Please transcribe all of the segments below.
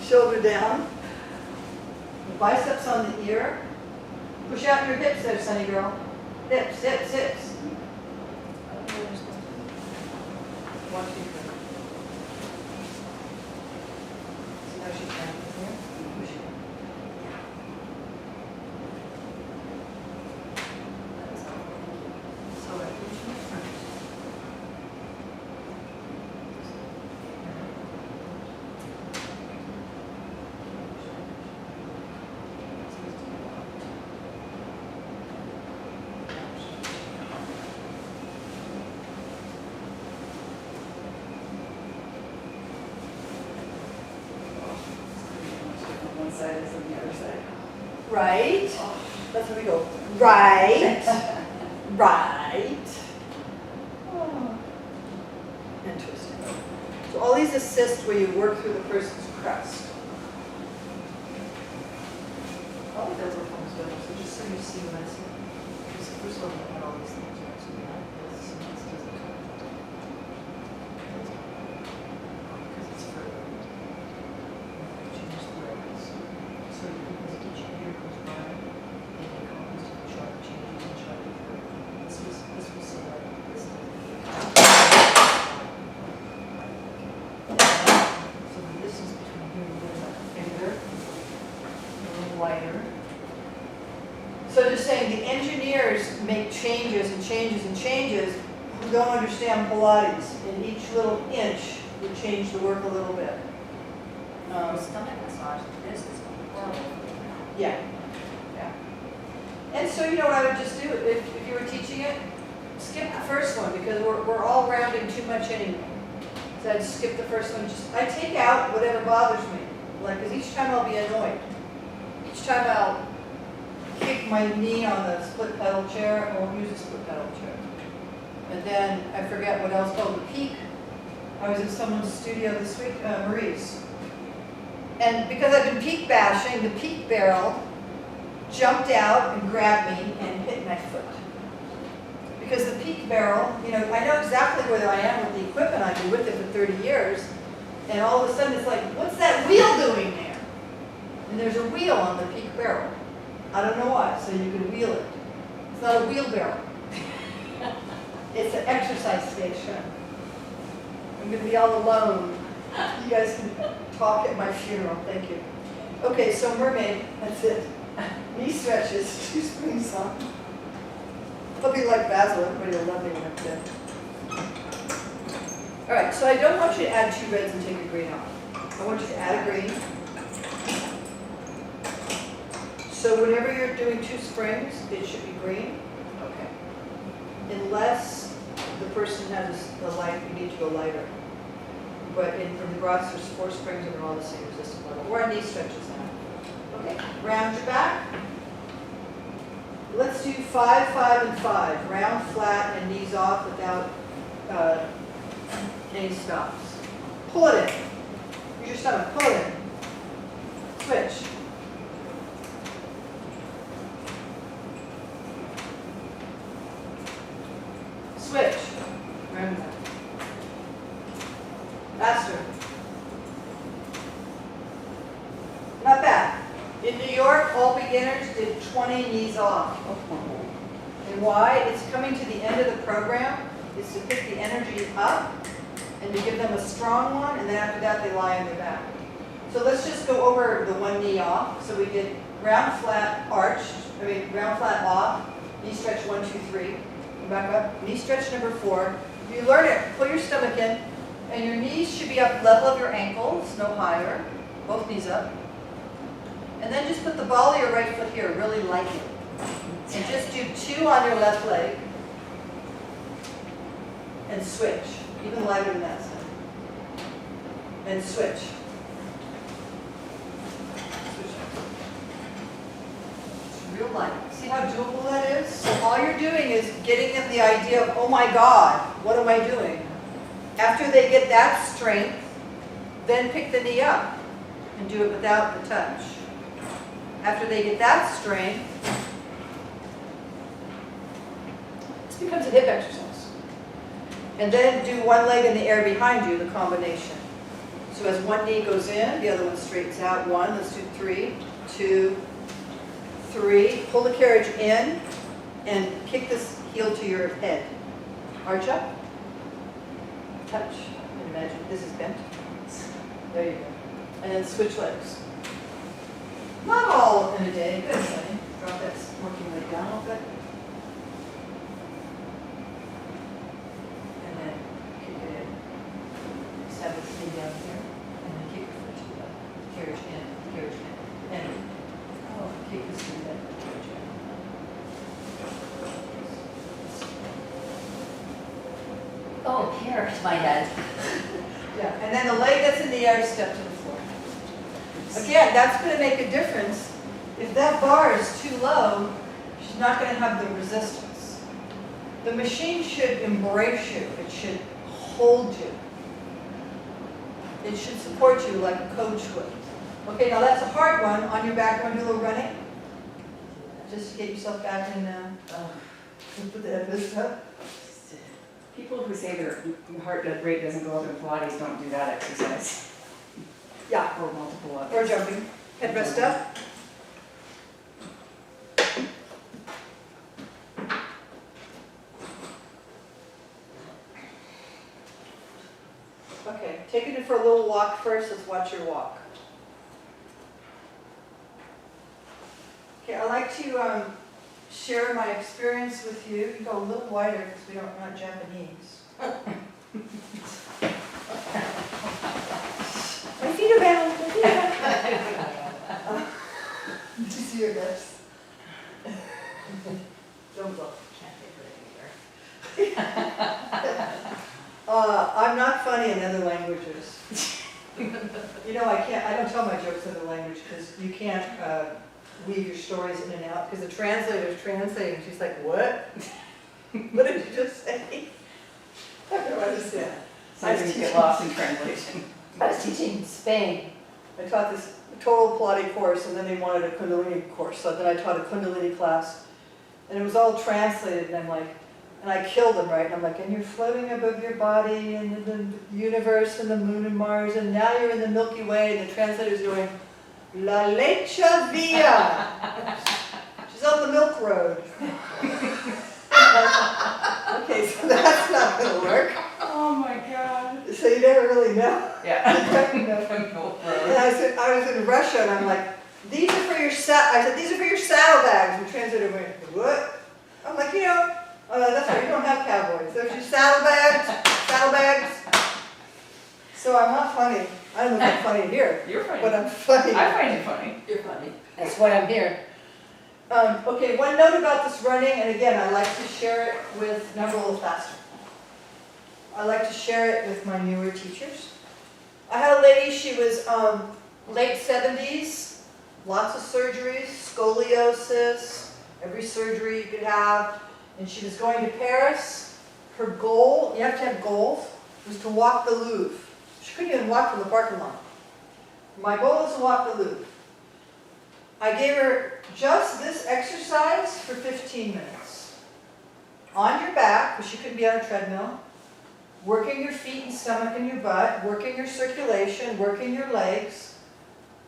shoulder down. The biceps on the ear. Push out your hips there, Sunny girl. Hips, hips, hips. Watch you. See how she's down here? Push it. So I push my front. One side is on the other side. Right. That's where we go. Right. Right. And twisting. So all these assists where you work through the person's crest. All of those are forms better, so just so you see what I see. Because first of all, I had all these things right, so we have this, and this doesn't come. Because it's further. Change the levels. So because each year goes by, and it comes to the chart changes and chart different. This was so like this. So the distance between here and there is like a finger, a little wider. So just saying, the engineers make changes and changes and changes who don't understand Pilates, and each little inch would change the work a little bit. Stomach massage, this is horrible. Yeah, yeah. And so, you know what I would just do, if you were teaching it, skip the first one, because we're all rounding too much anyway. So I'd skip the first one, I take out whatever bothers me, like, because each time I'll be annoyed. Each time I'll kick my knee on the split pedal chair, I won't use a split pedal chair. And then I forget what else called the peak. I was in someone's studio this week, Marie's. And because I've been peak bashing, the peak barrel jumped out and grabbed me and hit my foot. Because the peak barrel, you know, I know exactly where I am with the equipment. I've been with it for 30 years. And all of a sudden it's like, what's that wheel doing there? And there's a wheel on the peak barrel. I don't know why, so you can wheel it. It's not a wheelbarrow. It's an exercise station. I'm going to be all alone. You guys can talk at my funeral, thank you. Okay, so mermaid, that's it. Knee stretches, 2 springs on. I'll be like Basil, everybody will love me when I'm dead. All right, so I don't want you to add 2 reds and take a green off. I want you to add a green. So whenever you're doing 2 springs, it should be green. Okay. Unless the person has a light, you need to go lighter. But in the Gratz, there's 4 springs and they're all the same resistance level. Or knee stretches now. Okay, round your back. Let's do 5, 5, and 5. Round, flat, and knees off without any stops. Pull it in. Use your stomach. Pull it in. Switch. Switch. Round back. Faster. Not bad. In New York, all beginners did 20 knees off. And why? It's coming to the end of the program. Is to pick the energy up and to give them a strong one, and then after that they lie on their back. So let's just go over the 1 knee off. So we did round, flat, arched. Round, flat, off. Knee stretch 1, 2, 3. Come back up. Knee stretch number 4. If you learn it, pull your stomach in. And your knees should be up level of your ankles, no higher. Both knees up. And then just put the ball of your right foot here, really lightly. And just do 2 on your left leg. And switch. Even lighter than that. And switch. It's real light. See how doable that is? So all you're doing is getting them the idea of, oh my God, what am I doing? After they get that strength, then pick the knee up and do it without the touch. After they get that strength, this becomes a hip exercise. And then do 1 leg in the air behind you, the combination. So as one knee goes in, the other one straightens out. 1, let's do 3, 2, 3. Pull the carriage in and kick this heel to your head. Arch up. Touch. And imagine this is bent. There you go. And then switch legs. Not all in a day. Good, Sunny. Drop that working leg down a little bit. And then kick it in. Just have this knee down here. And then kick your foot to the carriage in. Carriage in. And kick this knee down. Carriage in. Oh, hair to my head. Yeah, and then the leg that's in the air, step to the floor. Again, that's going to make a difference. If that bar is too low, she's not going to have the resistance. The machine should embrace you. It should hold you. It should support you like a coach would. Okay, now that's a hard one. On your back, want to do a little running? Just to get yourself back in, put the head this up. People who say their heart rate doesn't go up in Pilates don't do that exercise. Yeah, Or multiple others. or jumping. Head rest up. Okay, take it for a little walk first. Let's watch your walk. Okay, I like to share my experience with you. You go a little wider because we're not Japanese. My feet are bound. My feet are bound. Did you see your lips? Don't look. I'm not funny in other languages. You know, I don't tell my jokes in other language because you can't weave your stories in and out because the translator's translating. She's like, what? What did you just say? I have no idea. Some things get lost in translation. I was teaching in Spain. I taught this total Pilates course, and then they wanted a Kundalini course. So then I taught a Kundalini class, and it was all translated. And I killed them, right? And I'm like, and you're floating above your body, and the universe, and the moon and Mars, and now you're in the Milky Way. And the translator's going, La leche via. She's on the Milk Road. Okay, so that's not going to work. Oh my God. So you never really know. Yeah. And I was in Russia, and I'm like, these are for your these are for your saddlebags. And the translator went, what? I'm like, that's right, you don't have cowboys. Those are your saddlebags. So I'm not funny. I don't know if I'm funny here. You're funny. But I'm funny. I find you funny. You're funny. That's why I'm here. Okay, one note about this running, and again, I like to share it with, now go a little faster. I like to share it with my newer teachers. I had a lady, she was late 70s, lots of surgeries, scoliosis, every surgery you could have, and she was going to Paris. Her goal, you have to have goals, was to walk the Louvre. She couldn't even walk from the parking lot. My goal is to walk the Louvre. I gave her just this exercise for 15 minutes. On your back, because she couldn't be on a treadmill, working your feet and stomach and your butt, working your circulation, working your legs,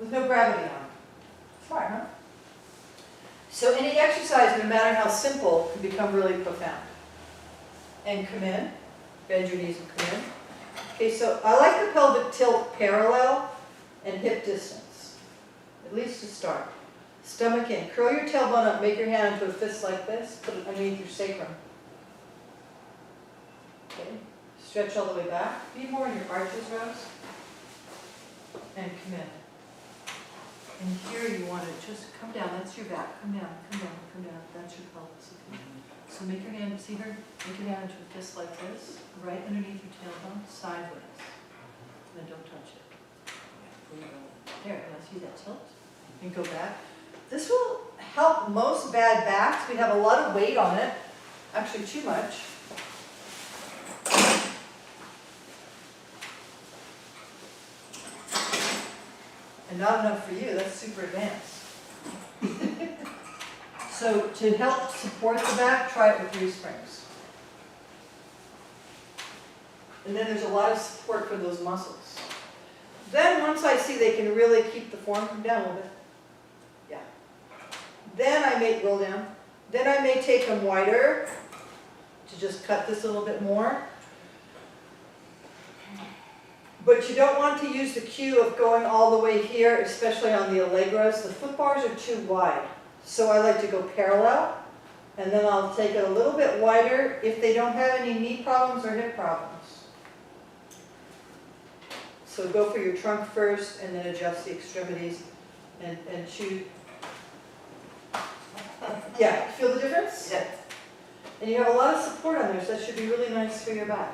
with no gravity on. Smart, huh? So any exercise, no matter how simple, can become really profound. And come in, bend your knees and come in. Okay, so I like the pelvic tilt parallel and hip distance, at least to start. Stomach in. Curl your tailbone up, make your hand into a fist like this, put it underneath your sacrum. Okay, stretch all the way back. Be more in your arches, Rose. And come in. And here you want to just come down, that's your back. Come down, come down, come down. That's your pelvis. Okay. So make your hand, see her? Make your hand into a fist like this, right underneath your tailbone, sideways. Then don't touch it. There, let's see that tilt. And go back. This will help most bad backs. We have a lot of weight on it, actually too much. And not enough for you, that's super advanced. So to help support the back, try it with 3 springs. And then there's a lot of support for those muscles. Then once I see they can really keep the form, come down a little bit. Yeah. Then I may roll down. Then I may take them wider to just cut this a little bit more. But you don't want to use the cue of going all the way here, especially on the Allegros. The foot bars are too wide. So I like to go parallel, and then I'll take it a little bit wider if they don't have any knee problems or hip problems. So go for your trunk first, and then adjust the extremities, and shoot. Yeah, feel the difference? Yeah. And you have a lot of support on there, so that should be really nice for your back.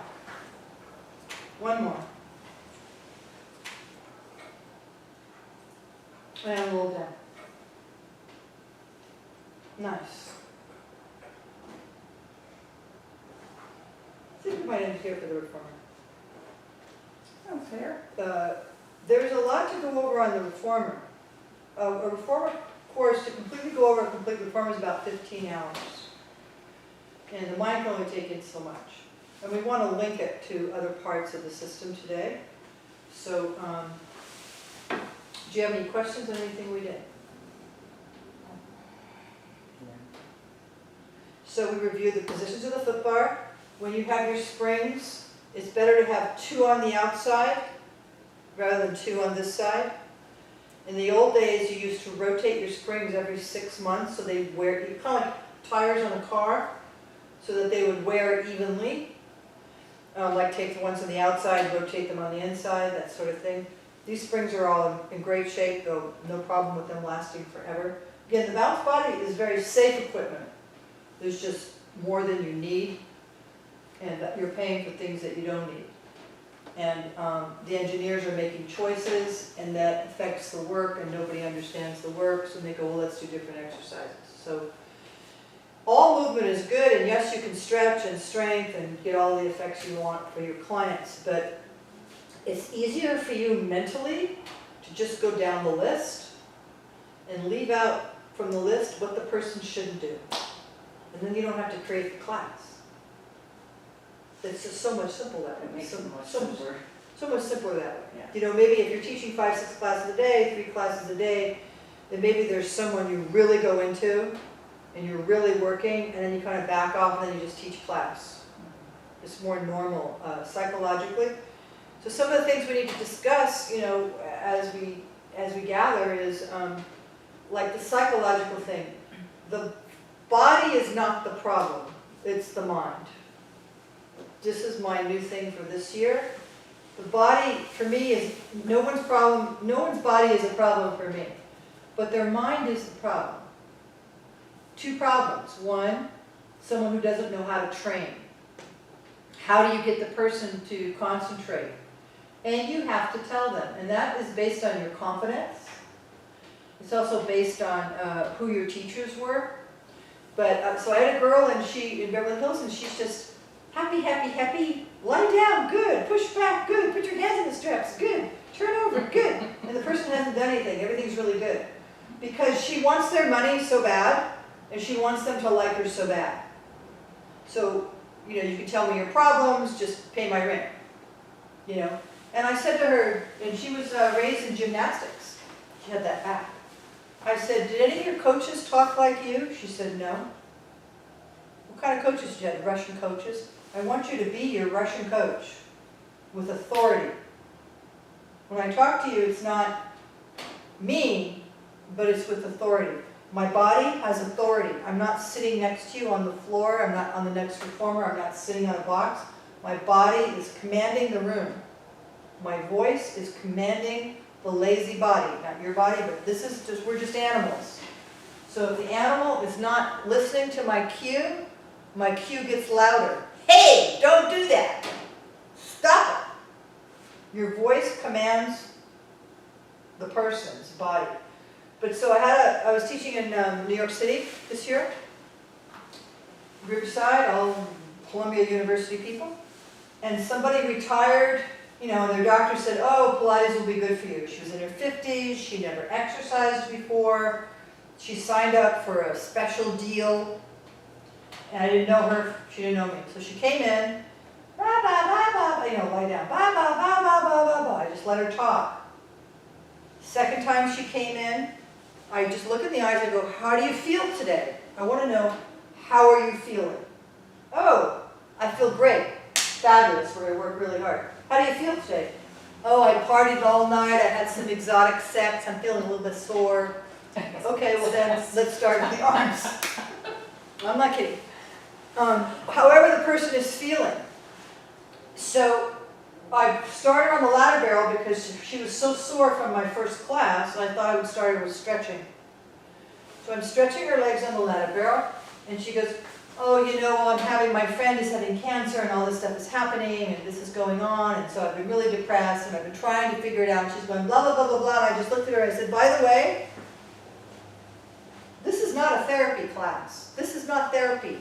One more. And roll down. Nice. I think we might end here for the reformer. Oh, fair. There's a lot to go over on the reformer. A reformer course, to completely go over a complete reformer is about 15 hours. And the mind can only take in so much. And we want to link it to other parts of the system today. So, do you have any questions on anything we did? So we reviewed the positions of the foot bar. When you have your springs, it's better to have 2 on the outside rather than 2 on this side. In the old days, you used to rotate your springs every 6 months, so they wear, kind of like tires on a car, so that they would wear evenly. Like take the ones on the outside, rotate them on the inside, that sort of thing. These springs are all in great shape, though no problem with them lasting forever. Again, the bounce body is very safe equipment. There's just more than you need, and you're paying for things that you don't need. And the engineers are making choices, and that affects the work, and nobody understands the work, so they go, well, let's do different exercises. So all movement is good, and yes, you can stretch and strength and get all the effects you want for your clients, but it's easier for you mentally to just go down the list and leave out from the list what the person shouldn't do. And then you don't have to create the class. It's just so much simpler that way. It makes it much so simpler. So much simpler that way. Yeah. You know, maybe if you're teaching 5, 6 classes a day, 3 classes a day, then maybe there's someone you really go into and you're really working, and then you kind of back off and then you just teach class. It's more normal psychologically. So some of the things we need to discuss, you know, as we gather is like the psychological thing. The body is not the problem, it's the mind. This is my new thing for this year. The body, for me, is no one's problem. No one's body is a problem for me, but their mind is the problem. 2 problems. One, someone who doesn't know how to train. How do you get the person to concentrate? And you have to tell them, and that is based on your confidence. It's also based on who your teachers were. But so I had a girl, and in Beverly Hills, and she's just happy, happy, happy. Lie down, good. Push back, good. Put your hands in the straps, good. Turn over, good. And the person hasn't done anything. Everything's really good. Because she wants their money so bad, and she wants them to like her so bad. So, you know, you can tell me your problems, just pay my rent. You know? And I said to her, and she was raised in gymnastics. She had that back. I said, did any of your coaches talk like you? She said, no. What kind of coaches did you have? Russian coaches? I want you to be your Russian coach with authority. When I talk to you, it's not me, but it's with authority. My body has authority. I'm not sitting next to you on the floor. I'm not on the next reformer. I'm not sitting on a box. My body is commanding the room. My voice is commanding the lazy body. Not your body, but this is just, we're just animals. So if the animal is not listening to my cue gets louder. Hey, don't do that. Stop it. Your voice commands the person's body. But so I was teaching in New York City this year, Riverside, all Columbia University people, and somebody retired, you know, and their doctor said, oh, Pilates will be good for you. She was in her 50s, she never exercised before, she signed up for a special deal, and I didn't know her, she didn't know me. So she came in, ba ba ba ba, you know, lie down, ba ba ba ba ba ba ba. I just let her talk. Second time she came in, I just look in the eyes, I go, how do you feel today? I want to know, how are you feeling? Oh, I feel great. Fabulous, we're going to work really hard. How do you feel today? Oh, I partied all night, I had some exotic sex, I'm feeling a little bit sore. Okay, well then, let's start with the arms. I'm not kidding. However the person is feeling. So I started on the ladder barrel because she was so sore from my first class, and I thought I would start her with stretching. So I'm stretching her legs on the ladder barrel, and she goes, oh, you know, my friend is having cancer, and all this stuff is happening, and this is going on, and so I've been really depressed, and I've been trying to figure it out, and she's going blah, blah, blah, blah, blah, and I just looked at her and I said, by the way, this is not a therapy class. This is not therapy.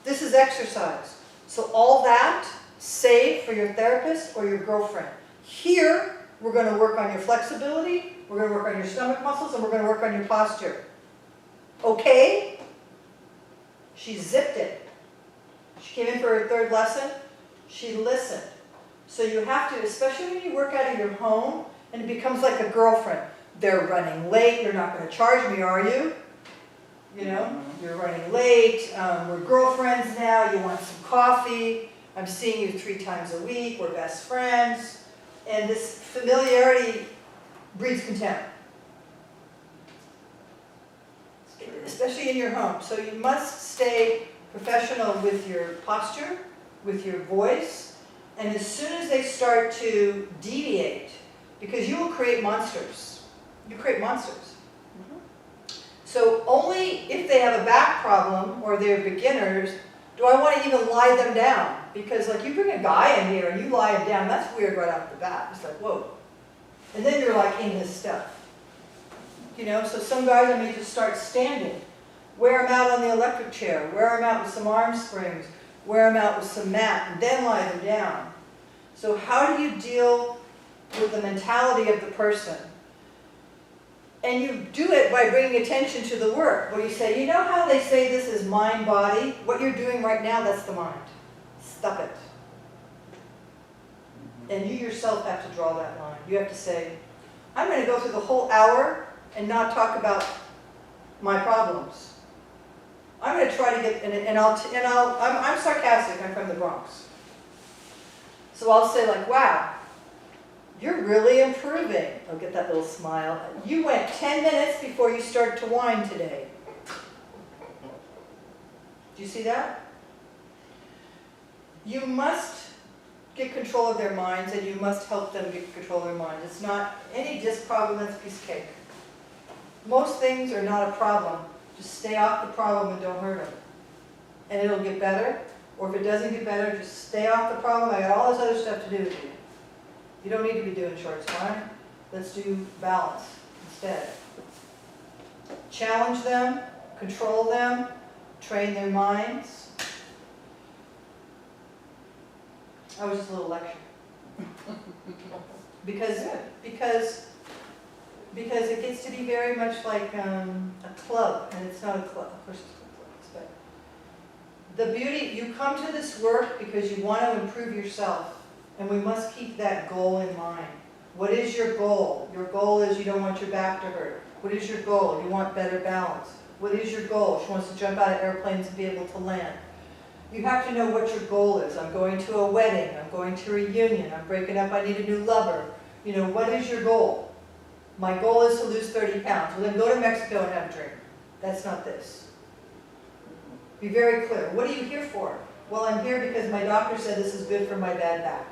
This is exercise. So all that, save for your therapist or your girlfriend. Here, we're going to work on your flexibility, we're going to work on your stomach muscles, and we're going to work on your posture. Okay? She zipped it. She came in for her third lesson. She listened. So you have to, especially when you work out of your home, and it becomes like a girlfriend. They're running late. You're not going to charge me, are you? You know, you're running late. We're girlfriends now. You want some coffee. I'm seeing you 3 times a week. We're best friends. And this familiarity breeds contempt. Especially in your home. So you must stay professional with your posture, with your voice, and as soon as they start to deviate, because you will create monsters. You create monsters. So only if they have a back problem or they're beginners do I want to even lie them down. Because like you bring a guy in here and you lie him down, that's weird right off the bat. It's like, whoa. And then you're like in this stuff. You know, so some guys I may just start standing. Wear them out on the electric chair. Wear them out with some arm springs. Wear them out with some mat. And then lie them down. So how do you deal with the mentality of the person? And you do it by bringing attention to the work. Where you say, you know how they say this is mind-body? What you're doing right now, that's the mind. Stop it. And you yourself have to draw that line. You have to say, I'm going to go through the whole hour and not talk about my problems. I'm going to try to get, I'm sarcastic, I'm from the Bronx. So I'll say like, wow, you're really improving. I'll get that little smile. You went 10 minutes before you started to whine today. Do you see that? You must get control of their minds, and you must help them get control of their minds. It's not any disc problem, it's a piece of cake. Most things are not a problem. Just stay off the problem and don't hurt them. And it'll get better. Or if it doesn't get better, just stay off the problem. I got all this other stuff to do with you. You don't need to be doing short spine. Let's do balance instead. Challenge them, control them, train their minds. That was just a little lecture. Because it gets to be very much like a club, and it's not a club. Of course it's not clubs, but the beauty, you come to this work because you want to improve yourself, and we must keep that goal in mind. What is your goal? Your goal is you don't want your back to hurt. What is your goal? You want better balance. What is your goal? She wants to jump out of airplanes and be able to land. You have to know what your goal is. I'm going to a wedding. I'm going to a reunion. I'm breaking up. I need a new lover. You know, what is your goal? My goal is to lose 30 pounds. Well, then go to Mexico and have a drink. That's not this. Be very clear. What are you here for? Well, I'm here because my doctor said this is good for my bad back.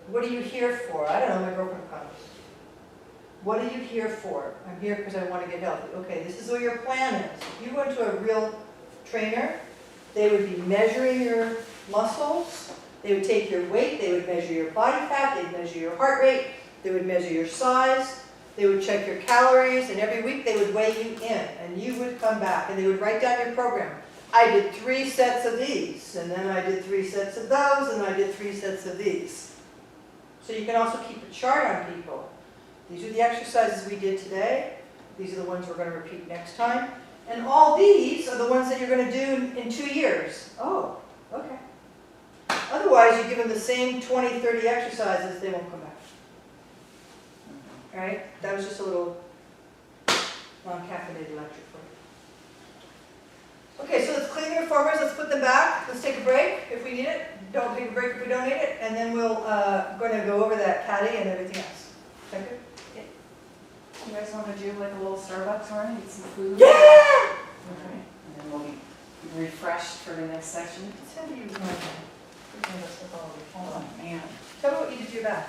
What are you here for? I don't know, my girlfriend comes. What are you here for? I'm here because I want to get healthy. Okay, this is what your plan is. If you went to a real trainer, they would be measuring your muscles, they would take your weight, they would measure your body fat, they'd measure your heart rate, they would measure your size, they would check your calories, and every week they would weigh you in, and you would come back, and they would write down your program. I did 3 sets of these, and then I did 3 sets of those, and I did 3 sets of these. So you can also keep a chart on people. These are the exercises we did today. These are the ones we're going to repeat next time. And all these are the ones that you're going to do in 2 years. Oh, okay. Otherwise, you give them the same 20, 30 exercises, they won't come back. All right, that was just a little non-caffeinated lecture for you. Okay, so let's clean the reformers, let's put them back, let's take a break if we need it, don't take a break if we don't need it, and then we'll, gonna go over that caddy and everything else. Is that good? You guys wanna do like a little Starbucks run, get some food? Yeah! Okay, and then we'll be refreshed for the next section. Send you my, Oh, man. tell me what you did to your back.